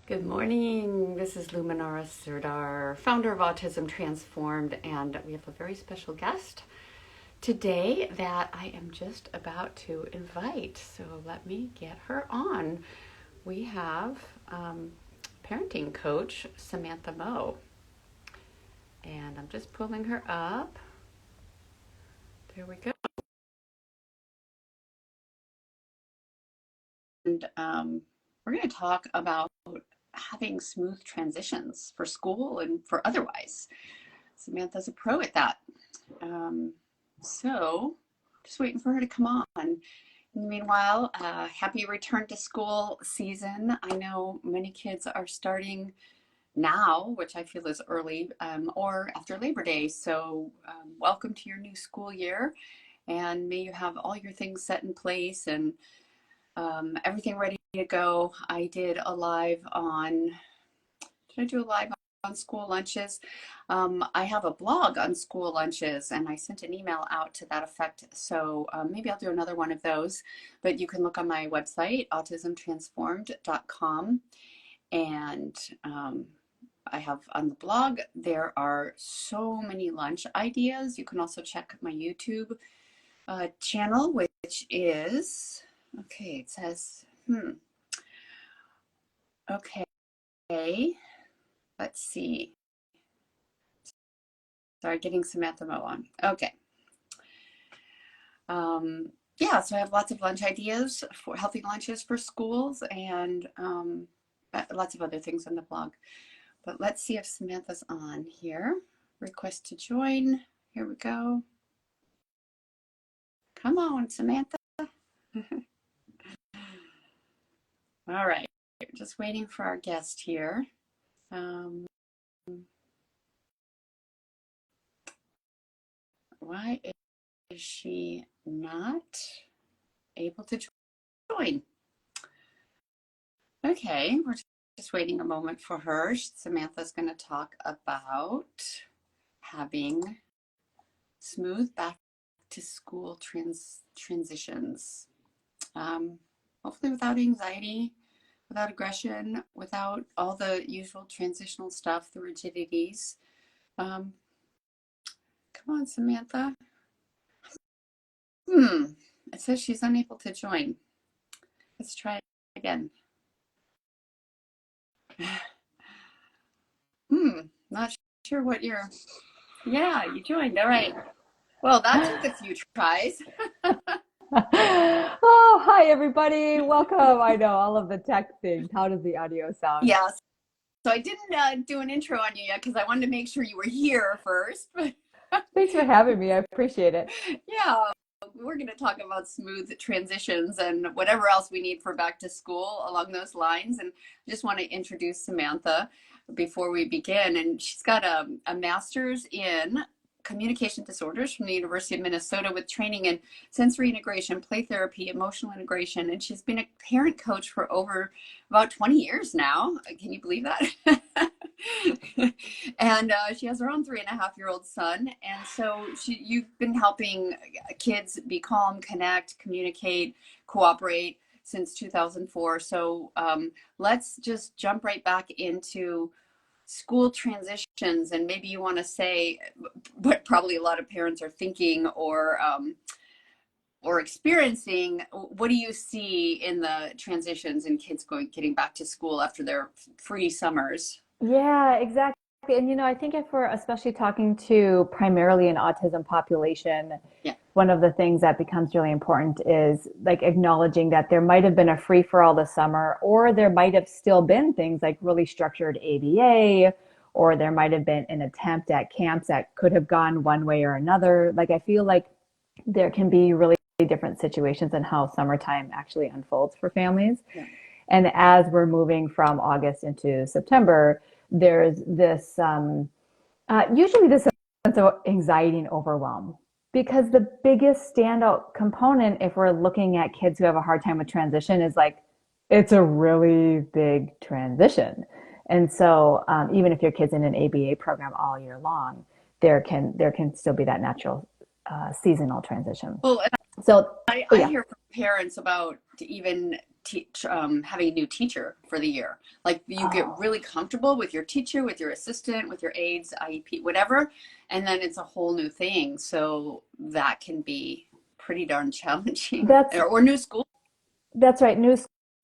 Good morning. This is Luminara Serdar, founder of Autism Transformed, and we have a very special guest today that I am just about to invite. So let me get her on. We have parenting coach Samantha Moe, and I'm just pulling her up. There we go. And we're going to talk about having smooth transitions for school and for otherwise. Samantha's a pro at that. So just waiting for her to come on. Meanwhile, happy return to school season. I know many kids are starting now, which I feel is early, or after Labor Day. So welcome to your new school year, and may you have all your things set in place and everything ready to go. I did a live on, did I do a live on school lunches? I have a blog on school lunches, and I sent an email out to that effect. So maybe I'll do another one of those, but you can look on my website, autismtransformed.com. And I have on the blog, there are so many lunch ideas. You can also check my YouTube channel, which is, okay, it says, okay, let's see. Sorry, getting Samantha Moe on. Okay. Yeah, so I have lots of lunch ideas for healthy lunches for schools and lots of other things on the blog. But let's see if Samantha's on here. Request to join. Here we go. Come on, Samantha. All right, just waiting for our guest here. Why is she not able to join? Okay, we're just waiting a moment for her. Samantha's going to talk about having smooth back to school transitions. Hopefully without anxiety, without aggression, without all the usual transitional stuff, the rigidities. Come on, Samantha. It says she's unable to join. Let's try it again. Not sure what you're, yeah, you joined, all right. Well, that took a few tries. Oh, hi everybody. Welcome. I know all of the tech things. How does the audio sound? Yeah, so I didn't do an intro on you yet because I wanted to make sure you were here first. Thanks for having me. I appreciate it. Yeah, we're going to talk about smooth transitions and whatever else we need for back to school along those lines. And I just want to introduce Samantha before we begin. And she's got a master's in communication disorders from the University of Minnesota with training in sensory integration, play therapy, emotional integration. And she's been a parent coach for over about 20 years now. Can you believe that? And she has her own 3.5-year-old son. And so you've been helping kids be calm, connect, communicate, cooperate since 2004. So let's just jump right back into school transitions, and maybe you want to say what probably a lot of parents are thinking or experiencing. What do you see in the transitions in kids getting back to school after their free summers? Yeah, exactly. And I think if we're especially talking to primarily an autism population, Yeah. one of the things that becomes really important is like acknowledging that there might have been a free for all this summer, or there might have still been things like really structured ABA, or there might have been an attempt at camps that could have gone one way or another. Like I feel like there can be really different situations in how summertime actually unfolds for families. Yeah. And as we're moving from August into September, there's this usually this sense of anxiety and overwhelm, because the biggest standout component, if we're looking at kids who have a hard time with transition, is like it's a really big transition. And so even if your kid's in an ABA program all year long, there can still be that natural seasonal transition. Well, So I yeah. hear from parents about even having a new teacher for the year. Like you get Oh, really comfortable with your teacher, with your assistant, with your aides, IEP, whatever, and then it's a whole new thing. So that can be pretty darn challenging. that's Or new school. That's right, new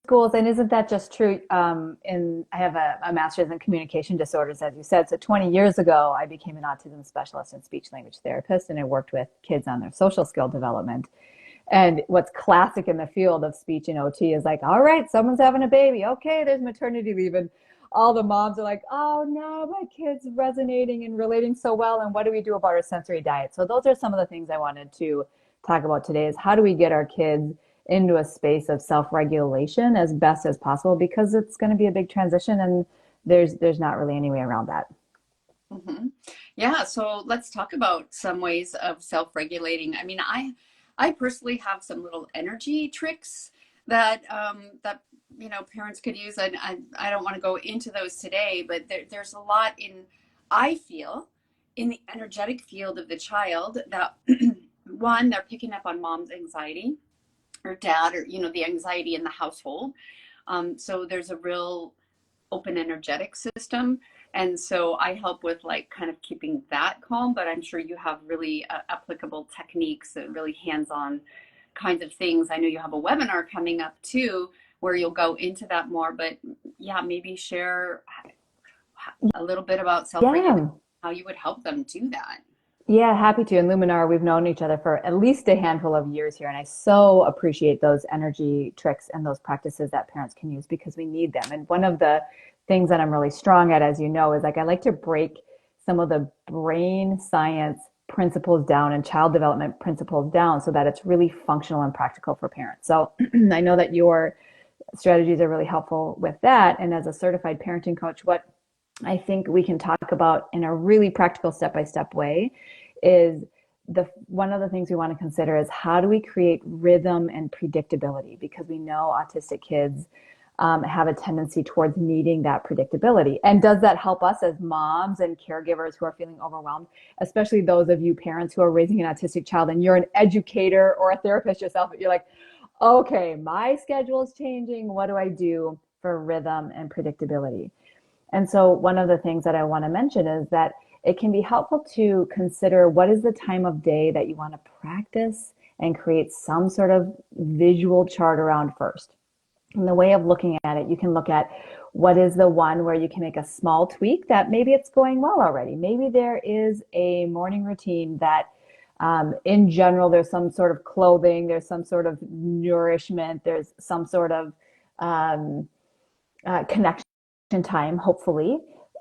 schools, and isn't that just true? I have a master's in communication disorders, as you said. So 20 years ago, I became an autism specialist and speech language therapist, and I worked with kids on their social skill development. And what's classic in the field of speech and OT is like, all right, someone's having a baby. Okay, there's maternity leave. And all the moms are like, oh no, my kid's resonating and relating so well. And what do we do about our sensory diet? So those are some of the things I wanted to talk about today is how do we get our kids into a space of self-regulation as best as possible because it's going to be a big transition and there's not really any way around that. Mm-hmm. Yeah, so let's talk about some ways of self-regulating. I mean, I personally have some little energy tricks that parents could use. I don't want to go into those today, but there's a lot in I feel in the energetic field of the child that one, they're picking up on mom's anxiety or dad or the anxiety in the household. So there's a real open energetic system. And so I help with like kind of keeping that calm, but I'm sure you have really applicable techniques and really hands-on kinds of things. I know you have a webinar coming up too, where you'll go into that more, but yeah, maybe share a little bit about self-regulation, Yeah. how you would help them do that. Yeah, happy to. And Luminar, we've known each other for at least a handful of years here. And I so appreciate those energy tricks and those practices that parents can use because we need them. And one of the things that I'm really strong at, as you know, is like I like to break some of the brain science principles down and child development principles down so that it's really functional and practical for parents. So I know that your strategies are really helpful with that. And as a certified parenting coach, what I think we can talk about in a really practical step-by-step way is the one of the things we want to consider is how do we create rhythm and predictability because we know autistic kids have a tendency towards needing that predictability. And does that help us as moms and caregivers who are feeling overwhelmed, especially those of you parents who are raising an autistic child and you're an educator or a therapist yourself, you're like, okay, my schedule is changing. What do I do for rhythm and predictability? And so one of the things that I want to mention is that it can be helpful to consider what is the time of day that you want to practice and create some sort of visual chart around first. And the way of looking at it, you can look at what is the one where you can make a small tweak that maybe it's going well already. Maybe there is a morning routine that in general, there's some sort of clothing, there's some sort of nourishment, there's some sort of connection time, hopefully.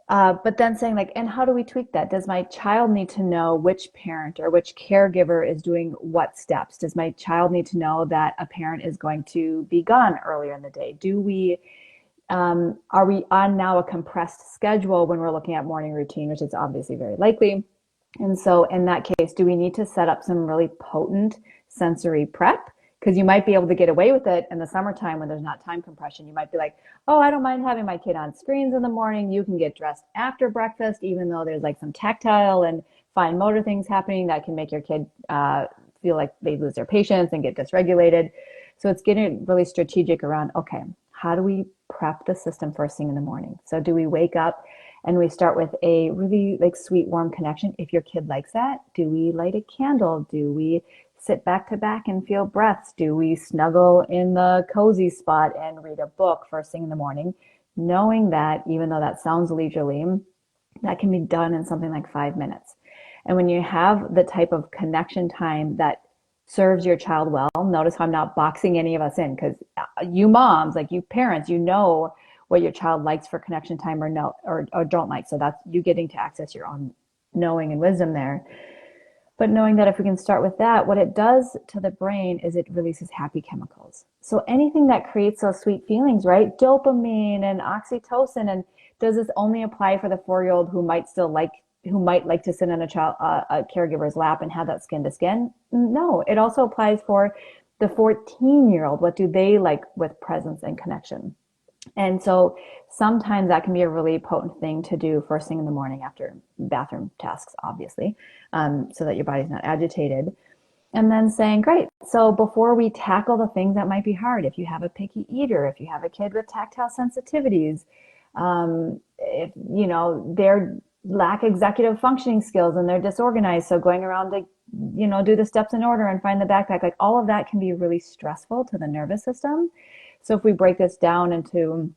But then saying like, and how do we tweak that? Does my child need to know which parent or which caregiver is doing what steps? Does my child need to know that a parent is going to be gone earlier in the day? Are we on now a compressed schedule when we're looking at morning routine, which is obviously very likely. And so in that case, do we need to set up some really potent sensory prep? Because you might be able to get away with it in the summertime when there's not time compression. You might be like, oh, I don't mind having my kid on screens in the morning. You can get dressed after breakfast, even though there's like some tactile and fine motor things happening that can make your kid feel like they lose their patience and get dysregulated. So it's getting really strategic around, okay, how do we prep the system first thing in the morning? So do we wake up and we start with a really like sweet, warm connection? If your kid likes that, do we light a candle? Do we sit back to back and feel breaths? Do we snuggle in the cozy spot and read a book first thing in the morning? Knowing that even though that sounds leisurely, that can be done in something like 5 minutes. And when you have the type of connection time that serves your child well, notice how I'm not boxing any of us in because you moms, like you parents, you know what your child likes for connection time or no or don't like. So that's you getting to access your own knowing and wisdom there. But knowing that if we can start with that, what it does to the brain is it releases happy chemicals. So anything that creates those sweet feelings, right? Dopamine and oxytocin. And does this only apply for the 4-year-old who might like to sit on a caregiver's lap and have that skin to skin? No, it also applies for the 14-year-old. What do they like with presence and connection? And so sometimes that can be a really potent thing to do first thing in the morning after bathroom tasks, obviously, so that your body's not agitated. And then saying, great, so before we tackle the things that might be hard, if you have a picky eater, if you have a kid with tactile sensitivities, if, you know, they're lack executive functioning skills and they're disorganized. So going around to, you know, do the steps in order and find the backpack, like all of that can be really stressful to the nervous system. So if we break this down into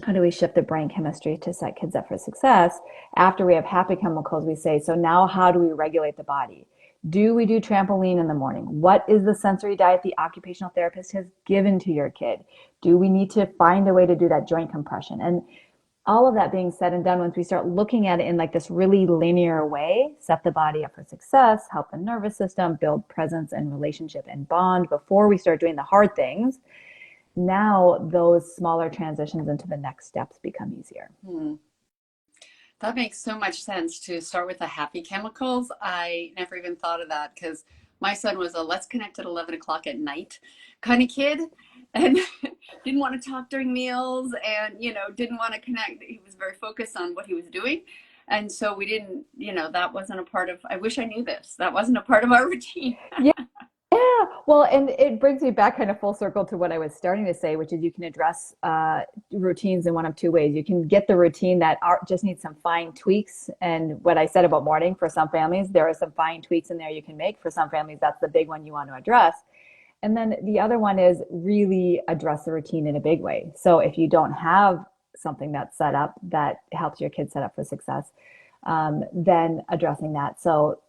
how do we shift the brain chemistry to set kids up for success, after we have happy chemicals, we say, so now how do we regulate the body? Do we do trampoline in the morning? What is the sensory diet the occupational therapist has given to your kid? Do we need to find a way to do that joint compression? And all of that being said and done, once we start looking at it in like this really linear way, set the body up for success, help the nervous system, build presence and relationship and bond before we start doing the hard things, now those smaller transitions into the next steps become easier. That makes so much sense to start with the happy chemicals. I never even thought of that because my son was a let's connect at 11 o'clock at night kind of kid and didn't want to talk during meals and, you know, didn't want to connect. He was very focused on what he was doing. And so we didn't, you know, that wasn't a part of, I wish I knew this. That wasn't a part of our routine. Yeah. Yeah, well, and it brings me back kind of full circle to what I was starting to say, which is you can address routines in one of two ways. You can get the routine that just needs some fine tweaks. And what I said about morning, for some families, there are some fine tweaks in there you can make. For some families, that's the big one you want to address. And then the other one is really address the routine in a big way. So if you don't have something that's set up that helps your kids set up for success, then addressing that. So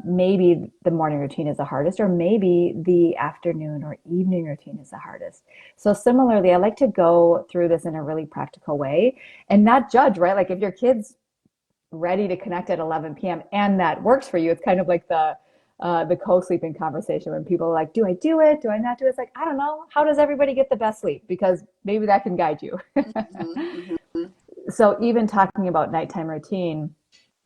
maybe the morning routine is the hardest, or maybe the afternoon or evening routine is the hardest. So similarly, I like to go through this in a really practical way and not judge, right? Like if your kid's ready to connect at 11 p.m. and that works for you, it's kind of like the co-sleeping conversation when people are like, do I do it? Do I not do it? It's like, I don't know. How does everybody get the best sleep? Because maybe that can guide you. Mm-hmm, mm-hmm. So even talking about nighttime routine,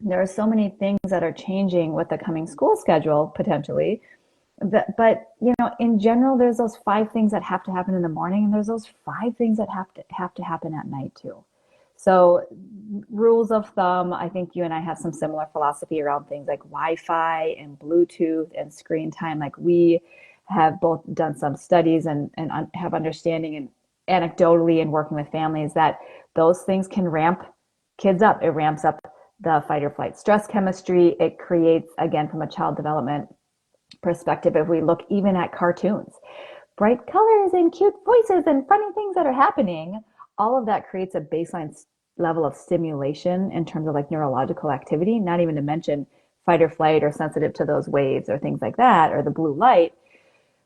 there are so many things that are changing with the coming school schedule potentially. But you know, in general, there's those five things that have to happen in the morning, and there's those five things that have to happen at night too. So rules of thumb, I think you and I have some similar philosophy around things like Wi-Fi and Bluetooth and screen time. Like we have both done some studies and have understanding and anecdotally in working with families that those things can ramp kids up. It ramps up the fight or flight stress chemistry. It creates, again, from a child development perspective, if we look even at cartoons, bright colors and cute voices and funny things that are happening, all of that creates a baseline level of stimulation in terms of like neurological activity, not even to mention fight or flight or sensitive to those waves or things like that, or the blue light,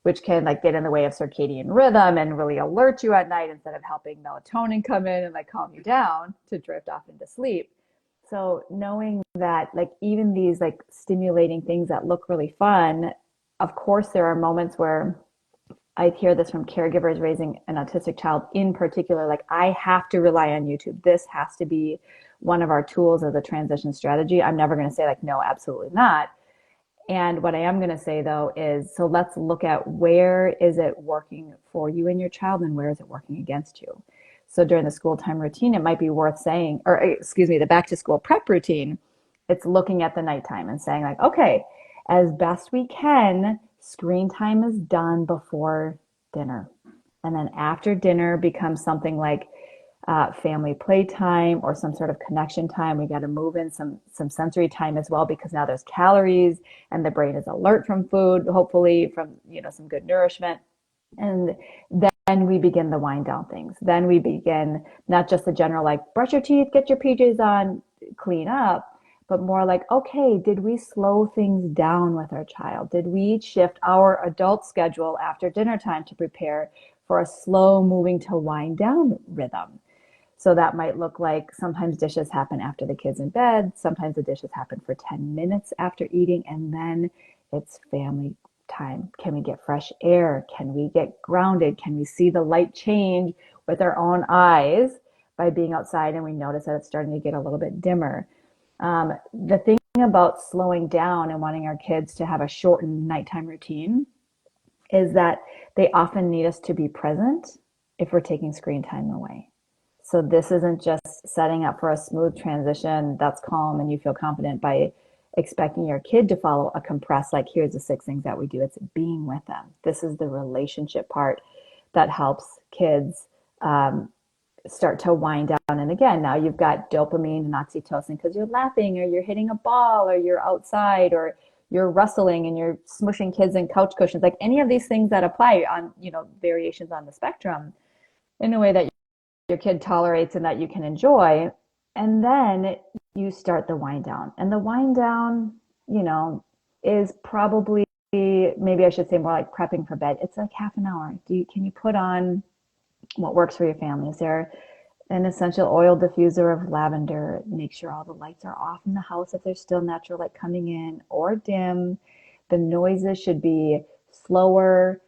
which can like get in the way of circadian rhythm and really alert you at night instead of helping melatonin come in and like calm you down to drift off into sleep. So knowing that like even these like stimulating things that look really fun, of course there are moments where I hear this from caregivers raising an autistic child in particular, like I have to rely on YouTube. This has to be one of our tools as a transition strategy. I'm never going to say like, no, absolutely not. And what I am going to say though is, so let's look at where is it working for you and your child and where is it working against you. So during the school time routine, it might be worth saying, or excuse me, the back to school prep routine, it's looking at the nighttime and saying like, okay, as best we can, screen time is done before dinner. And then after dinner becomes something like family playtime or some sort of connection time. We got to move in some sensory time as well because now there's calories and the brain is alert from food, hopefully from some good nourishment. And then we begin the wind down things. Then we begin not just the general like brush your teeth, get your PJs on, clean up, but more like, okay, did we slow things down with our child? Did we shift our adult schedule after dinner time to prepare for a slow moving to wind down rhythm? So that might look like sometimes dishes happen after the kid's in bed. Sometimes the dishes happen for 10 minutes after eating, and then it's family time. Can we get fresh air? Can we get grounded? Can we see the light change with our own eyes by being outside and we notice that it's starting to get a little bit dimmer? The thing about slowing down and wanting our kids to have a shortened nighttime routine is that they often need us to be present if we're taking screen time away. So this isn't just setting up for a smooth transition that's calm and you feel confident by expecting your kid to follow a compressed, like, here's the 6 things that we do. It's being with them. This is the relationship part that helps kids start to wind down. And again, now you've got dopamine and oxytocin because you're laughing or you're hitting a ball or you're outside or you're rustling and you're smushing kids in couch cushions, like any of these things that apply on, variations on the spectrum in a way that your kid tolerates and that you can enjoy. And then you start the wind down. And the wind down, is probably, maybe I should say more like prepping for bed. It's like half an hour. Can you put on what works for your family? Is there an essential oil diffuser of lavender? Make sure all the lights are off in the house if there's still natural light coming in, or dim. The noises should be slower,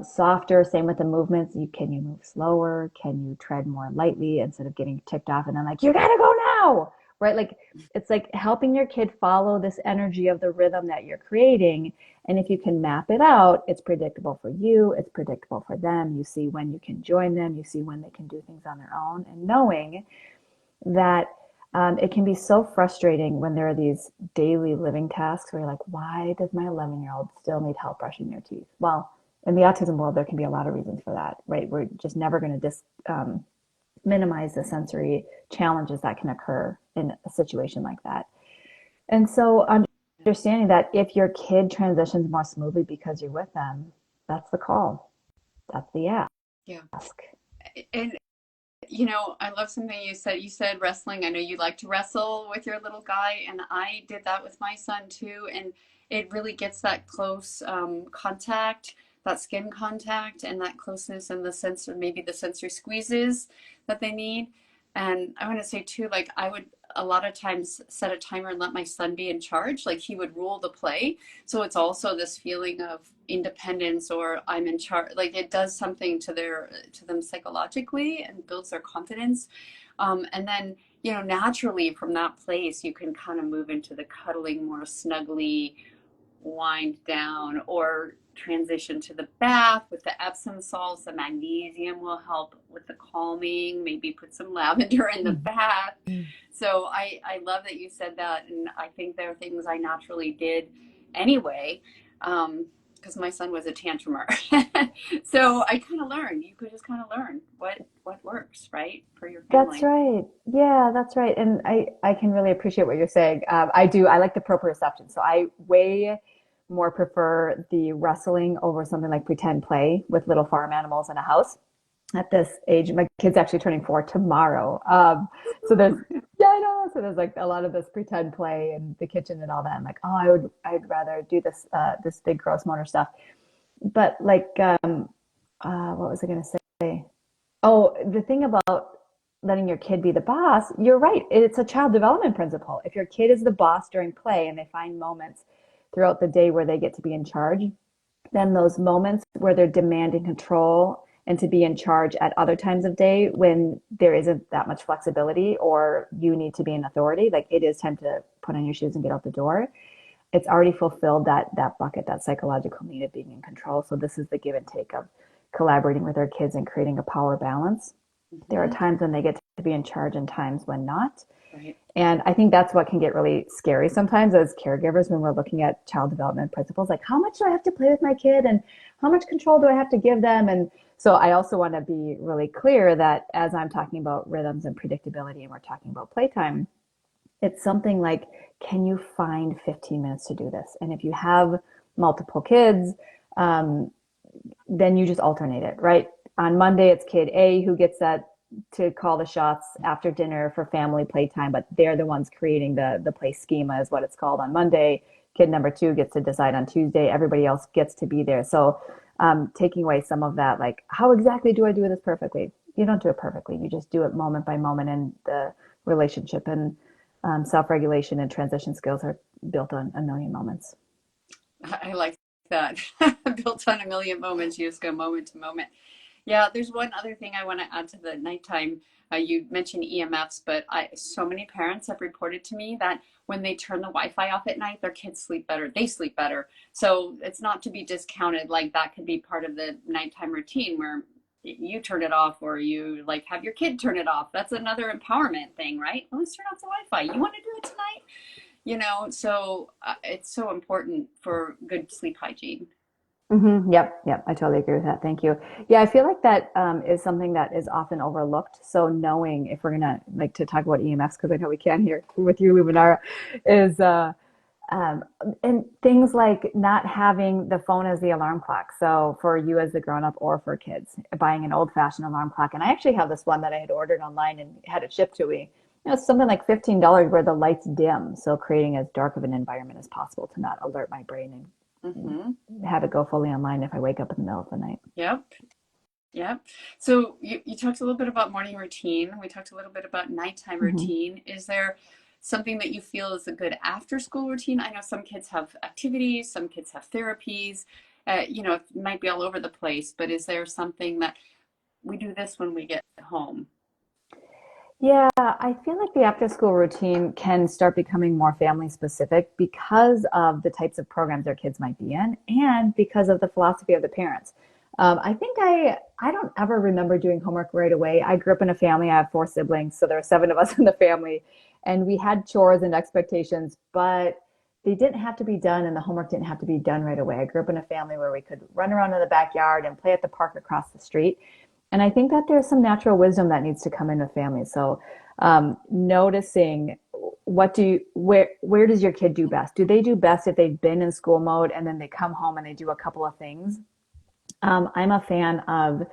softer. Same with the movements. Can you move slower? Can you tread more lightly instead of getting ticked off and then like, you gotta go now, right? Like, it's like helping your kid follow this energy of the rhythm that you're creating. And if you can map it out, it's predictable for you, it's predictable for them. You see when you can join them, you see when they can do things on their own, and knowing that it can be so frustrating when there are these daily living tasks where you're like, why does my 11-year-old still need help brushing their teeth? Well, in the autism world, there can be a lot of reasons for that, right? We're just never going to minimize the sensory challenges that can occur in a situation like that. And so understanding that if your kid transitions more smoothly because you're with them, that's the call. That's the ask. Yeah. And I love something you said. You said wrestling. I know you like to wrestle with your little guy, and I did that with my son too. And it really gets that close contact, that skin contact, and that closeness and the sense of maybe the sensory squeezes that they need. And I want to say too, like I would a lot of times set a timer and let my son be in charge. Like he would rule the play. So it's also this feeling of independence or I'm in charge. Like it does something to them psychologically and builds their confidence. And then, naturally from that place, you can kind of move into the cuddling more snuggly, wind down, or transition to the bath with the Epsom salts. The magnesium will help with the calming, maybe put some lavender in the bath. So I love that you said that. And I think there are things I naturally did anyway, because my son was a tantrumer. So I kind of learned, you could just kind of learn what works, right, for your family. That's right. Yeah, that's right. And I can really appreciate what you're saying. I like the proprioception. So I way more prefer the wrestling over something like pretend play with little farm animals in a house. At this age, my kid's actually turning 4 tomorrow. So there's, yeah, I know. So there's like a lot of this pretend play in the kitchen and all that. I'm like, oh, I'd rather do this big gross motor stuff. But like, what was I going to say? Oh, the thing about letting your kid be the boss, you're right. It's a child development principle. If your kid is the boss during play and they find moments throughout the day where they get to be in charge, then those moments where they're demanding control and to be in charge at other times of day when there isn't that much flexibility or you need to be in authority, like it is time to put on your shoes and get out the door. It's already fulfilled that bucket, that psychological need of being in control. So this is the give and take of collaborating with our kids and creating a power balance. Mm-hmm. There are times when they get to be in charge and times when not. Right. And I think that's what can get really scary sometimes as caregivers when we're looking at child development principles, like how much do I have to play with my kid and how much control do I have to give them? And so I also want to be really clear that as I'm talking about rhythms and predictability and we're talking about playtime, it's something like, can you find 15 minutes to do this? And if you have multiple kids, then you just alternate it, right? On Monday, it's kid A who gets that to call the shots after dinner for family playtime, but they're the ones creating the play schema is what it's called on Monday. Kid number 2 gets to decide on Tuesday. Everybody else gets to be there. So taking away some of that, like, how exactly do I do this perfectly? You don't do it perfectly. You just do it moment by moment, and the relationship and self-regulation and transition skills are built on a million moments. I like that. Built on a million moments. You just go moment to moment. Yeah, there's one other thing I want to add to the nighttime. You mentioned EMFs, but so many parents have reported to me that when they turn the Wi-Fi off at night, their kids sleep better. They sleep better. So it's not to be discounted. Like that could be part of the nighttime routine where you turn it off or you like have your kid turn it off. That's another empowerment thing, right? Well, let's turn off the Wi-Fi. You want to do it tonight? So it's so important for good sleep hygiene. Yep, yep, I totally agree with that. Thank you. Yeah, I feel like that is something that is often overlooked. So knowing if we're gonna like to talk about EMFs, because I know we can here with you, Luminara, is um, and things like not having the phone as the alarm clock. So for you as the grown up or for kids, buying an old fashioned alarm clock. And I actually have this one that I had ordered online and had it shipped to me. It's something like $15 where the lights dim. So creating as dark of an environment as possible to not alert my brain and Hmm. have it go fully online if I wake up in the middle of the night. Yep. Yep. So you talked a little bit about morning routine. We talked a little bit about nighttime Mm-hmm. routine. Is there something that you feel is a good after school routine? I know some kids have activities, some kids have therapies. It might be all over the place, but is there something that we do this when we get home? Yeah, I feel like the after school routine can start becoming more family specific because of the types of programs their kids might be in and because of the philosophy of the parents. I think I don't ever remember doing homework right away. I grew up in a family. I have four siblings, so there are seven of us in the family, and we had chores and expectations, but they didn't have to be done, and the homework didn't have to be done right away. I grew up in a family where we could run around in the backyard and play at the park across the street. And I think that there's some natural wisdom that needs to come in with families. So noticing where does your kid do best? Do they do best if they've been in school mode and then they come home and they do a couple of things? I'm a fan of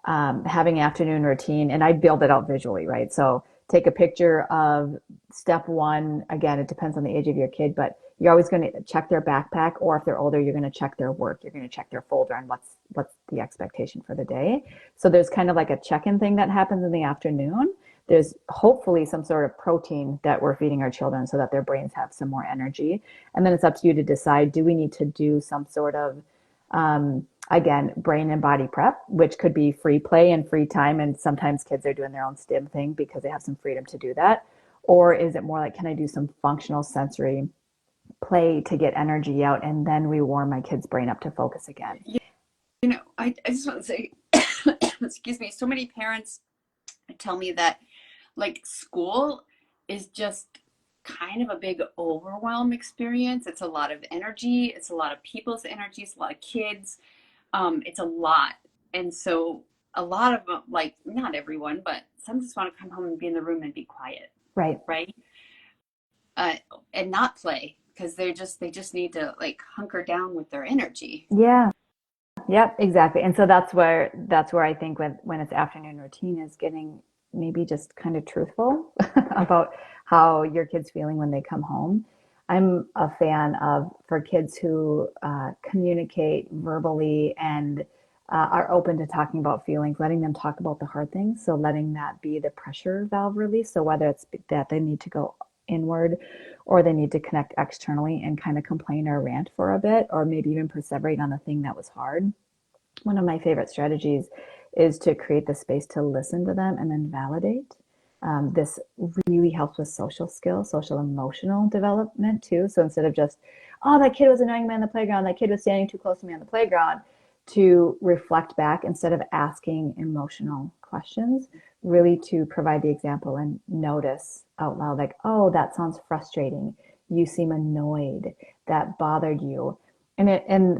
having afternoon routine, and I build it out visually, right? So take a picture of step one. Again, it depends on the age of your kid, but you're always going to check their backpack, or if they're older, you're going to check their work. You're going to check their folder and what's the expectation for the day. So there's kind of like a check-in thing that happens in the afternoon. There's hopefully some sort of protein that we're feeding our children so that their brains have some more energy. And then it's up to you to decide, do we need to do some sort of again, brain and body prep, which could be free play and free time. And sometimes kids are doing their own STEM thing because they have some freedom to do that. Or is it more like, can I do some functional sensory play to get energy out and then rewarm my kid's brain up to focus again? I just want to say, excuse me, so many parents tell me that like school is just kind of a big overwhelm experience. It's a lot of energy, it's a lot of people's energy, it's a lot of kids. It's a lot. And so a lot of them, like not everyone, but some just want to come home and be in the room and be quiet, Right. right? Uh, and not play because they just need to like hunker down with their energy. Yeah. Yep, exactly. And so that's where I think when it's afternoon routine is getting maybe just kind of truthful about how your kid's feeling when they come home. I'm a fan of for kids who communicate verbally and are open to talking about feelings, letting them talk about the hard things. So letting that be the pressure valve release. So whether it's that they need to go inward or they need to connect externally and kind of complain or rant for a bit, or maybe even perseverate on the thing that was hard. One of my favorite strategies is to create the space to listen to them and then validate. This really helps with social skills, social emotional development too. So instead of just, oh, that kid was annoying me on the playground, that kid was standing too close to me on the playground, to reflect back instead of asking emotional questions, really to provide the example and notice out loud, like, oh, that sounds frustrating. You seem annoyed. That bothered you. And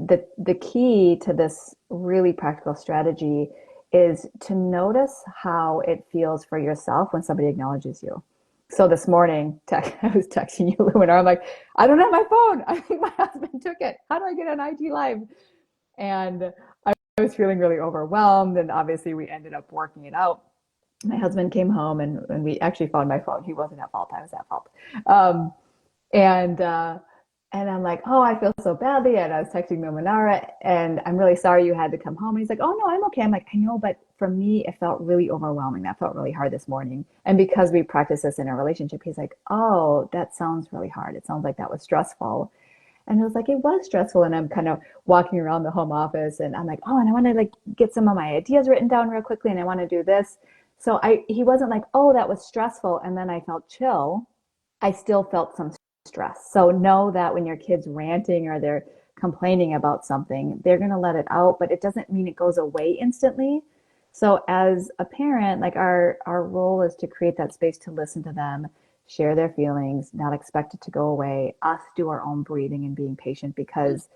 the key to this really practical strategy is to notice how it feels for yourself when somebody acknowledges you. So this morning, I was texting you, Luminar. I'm like, I don't have my phone. I think my husband took it. How do I get on IG Live? And I was feeling really overwhelmed. And obviously, we ended up working it out. My husband came home and we actually found my phone. He wasn't at fault. I was at fault. Um, and uh, and I'm like, oh, I feel so badly. And I was texting Mominara, and I'm really sorry you had to come home. And he's like, oh no, I'm okay. I'm like, I know, but for me, it felt really overwhelming. That felt really hard this morning. And because we practice this in a relationship, he's like, oh, that sounds really hard. It sounds like that was stressful. And I was like, it was stressful. And I'm kind of walking around the home office, and I'm like, oh, and I want to like get some of my ideas written down real quickly, and I want to do this. So he wasn't like, oh, that was stressful. And then I felt chill. I still felt some stress. So know that when your kid's ranting or they're complaining about something, they're going to let it out, but it doesn't mean it goes away instantly. So as a parent, like our role is to create that space to listen to them, share their feelings, not expect it to go away, us do our own breathing and being patient because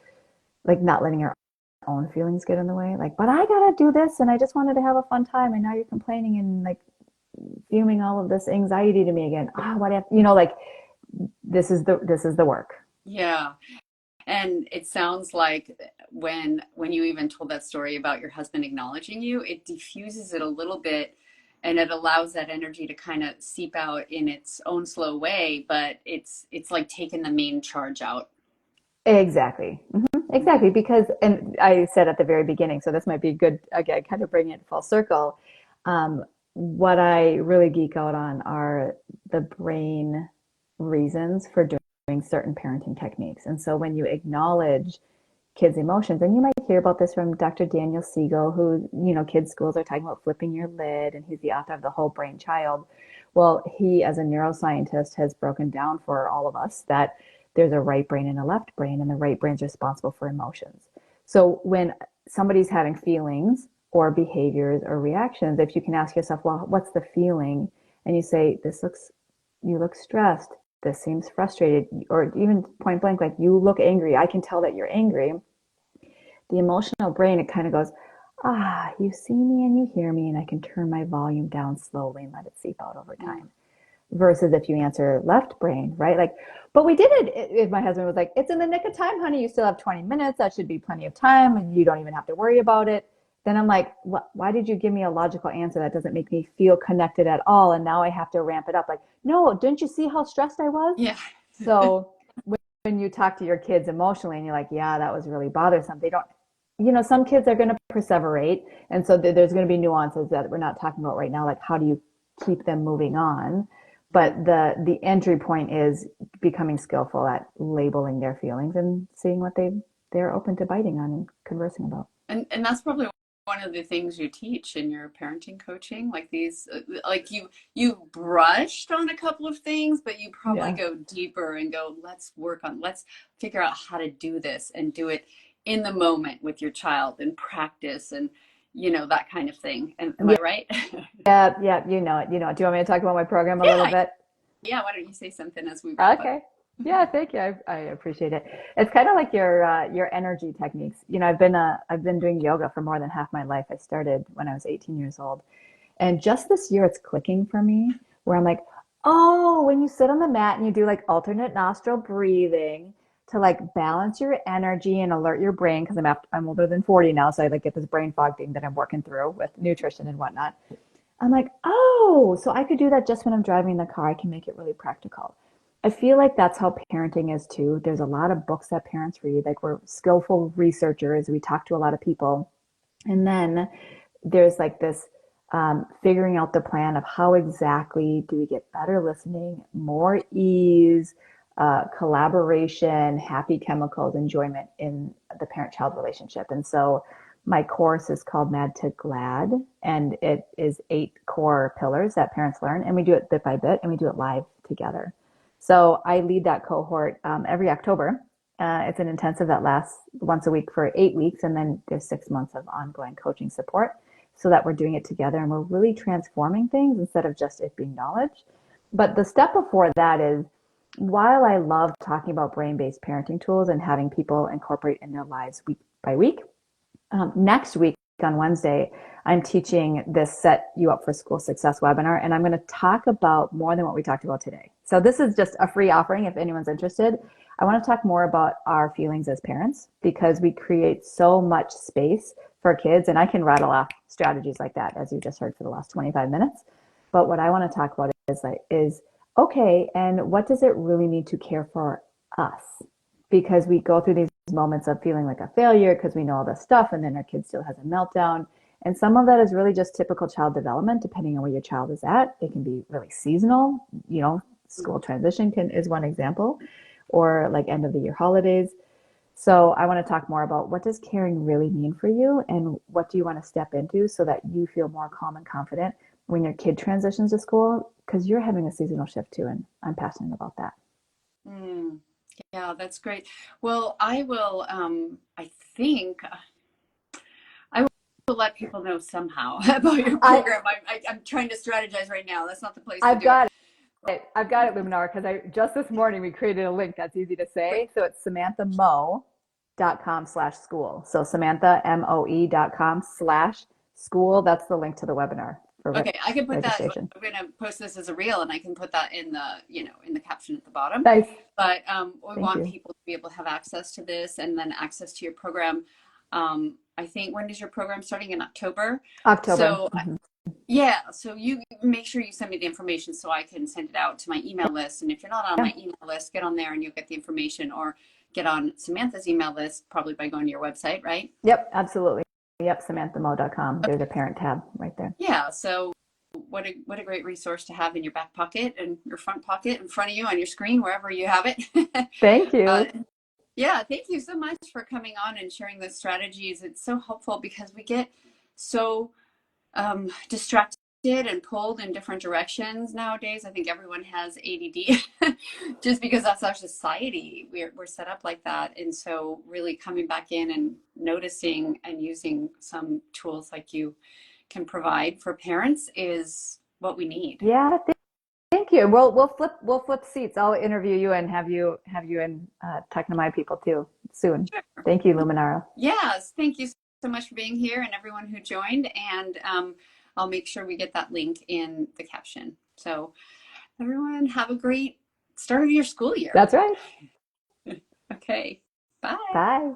like not letting our own feelings get in the way. Like, but I gotta do this and I just wanted to have a fun time and now you're complaining and like fuming all of this anxiety to me again. Ah, what if like this is the work. Yeah. And it sounds like when you even told that story about your husband acknowledging you, it diffuses it a little bit and it allows that energy to kind of seep out in its own slow way, but it's like taking the main charge out. Exactly. Exactly. Because, and I said at the very beginning, so this might be good, again, kind of bring it full circle. Um, what I really geek out on are the brain reasons for doing certain parenting techniques. And so when you acknowledge kids' emotions, and you might hear about this from Dr. Daniel Siegel, who, kids' schools are talking about flipping your lid, and he's the author of The Whole Brain Child. Well, he, as a neuroscientist, has broken down for all of us that there's a right brain and a left brain, and the right brain is responsible for emotions. So when somebody's having feelings or behaviors or reactions, if you can ask yourself, well, what's the feeling? And you say, you look stressed. This seems frustrated, or even point blank, like you look angry. I can tell that you're angry. The emotional brain, it kind of goes, you see me and you hear me, and I can turn my volume down slowly and let it seep out over Mm. time. Versus if you answer left brain, right? Like, but we did it. If my husband was like, it's in the nick of time, honey. You still have 20 minutes. That should be plenty of time, and you don't even have to worry about it. Then I'm like, why did you give me a logical answer that doesn't make me feel connected at all? And now I have to ramp it up. Like, no, didn't you see how stressed I was? Yeah. So when you talk to your kids emotionally and you're like, yeah, that was really bothersome, they don't, some kids are going to perseverate. And so there's going to be nuances that we're not talking about right now. Like, how do you keep them moving on? But the entry point is becoming skillful at labeling their feelings and seeing what they're open to biting on and conversing about. And that's probably one of the things you teach in your parenting coaching, like these, like you brushed on a couple of things, but you probably Yeah. go deeper and go, let's figure out how to do this and do it in the moment with your child and practice and that kind of thing. And am I Yeah. right? Yeah. Yeah. You know it. You know it. Do you want me to talk about my program a little Yeah, bit? yeah. Why don't you say something as we wrap up? Okay. Yeah, thank you. I appreciate it. It's kind of like your energy techniques. I've been doing yoga for more than half my life. I started when I was 18 years old. And just this year it's clicking for me where I'm like, oh, when you sit on the mat and you do like alternate nostril breathing to like balance your energy and alert your brain, because I'm older than 40 now, so I like get this brain fog thing that I'm working through with nutrition and whatnot. I'm like, oh, so I could do that just when I'm driving the car. I can make it really practical. I feel like that's how parenting is too. There's a lot of books that parents read. Like, we're skillful researchers. We talk to a lot of people. And then there's like this figuring out the plan of how exactly do we get better listening, more ease, collaboration, happy chemicals, enjoyment in the parent-child relationship. And so my course is called Mad to Glad, and it is 8 core pillars that parents learn, and we do it bit by bit, and we do it live together. So I lead that cohort every October. It's an intensive that lasts once a week for 8 weeks, and then there's 6 months of ongoing coaching support so that we're doing it together and we're really transforming things instead of just it being knowledge. But the step before that is, while I love talking about brain-based parenting tools and having people incorporate in their lives week by week, next week on Wednesday, I'm teaching this Set You Up for School Success webinar, and I'm going to talk about more than what we talked about today. So this is just a free offering if anyone's interested. I want to talk more about our feelings as parents because we create so much space for kids, and I can rattle off strategies like that, as you just heard for the last 25 minutes. But what I want to talk about is okay, and what does it really mean to care for us? Because we go through these moments of feeling like a failure because we know all this stuff, and then our kid still has a meltdown. And some of that is really just typical child development, depending on where your child is at. It can be really seasonal, school transition is one example, or like end of the year holidays. So I want to talk more about what does caring really mean for you, and what do you want to step into so that you feel more calm and confident when your kid transitions to school, because you're having a seasonal shift too, and I'm passionate about that. Mm, yeah, that's great. Well, I will, I think I will let people know somehow about your I program. I'm trying to strategize right now. That's not the place to I've do it. got I've got it, Luminar, because I just this morning we created a link that's easy to Great. say. So it's samanthamoe.com/school. So samanthamoe.com/school. That's the link to the webinar for Okay, I can put that. registration. I'm gonna post this as a reel, and I can put that in the, in the caption at the bottom. Nice. But we Thank want you. people to be able to have access to this, and then access to your program. I think, when is your program starting? In October? October. So yeah, so you make sure you send me the information so I can send it out to my email list. And if you're not on Yeah. my email list, get on there and you'll get the information, or get on Samantha's email list, probably by going to your website, right? Yep, absolutely. Yep, samanthamoe.com. There's a parent tab right there. Yeah, so what a great resource to have in your back pocket and your front pocket, in front of you, on your screen, wherever you have it. Thank uh, you. yeah, thank you so much for coming on and sharing those strategies. It's so helpful because we get so distracted and pulled in different directions nowadays. I think everyone has ADD just because that's our society. We're set up like that. And so really coming back in and noticing and using some tools like you can provide for parents is what we need. Yeah, thank you. We'll flip seats. I'll interview you and have you in talking to my people too soon. Sure. Thank you, Luminara. Yes, thank you so much for being here, and everyone who joined. And I'll make sure we get that link in the caption. So everyone, have a great start of your school year. That's right. Okay. Bye. Bye.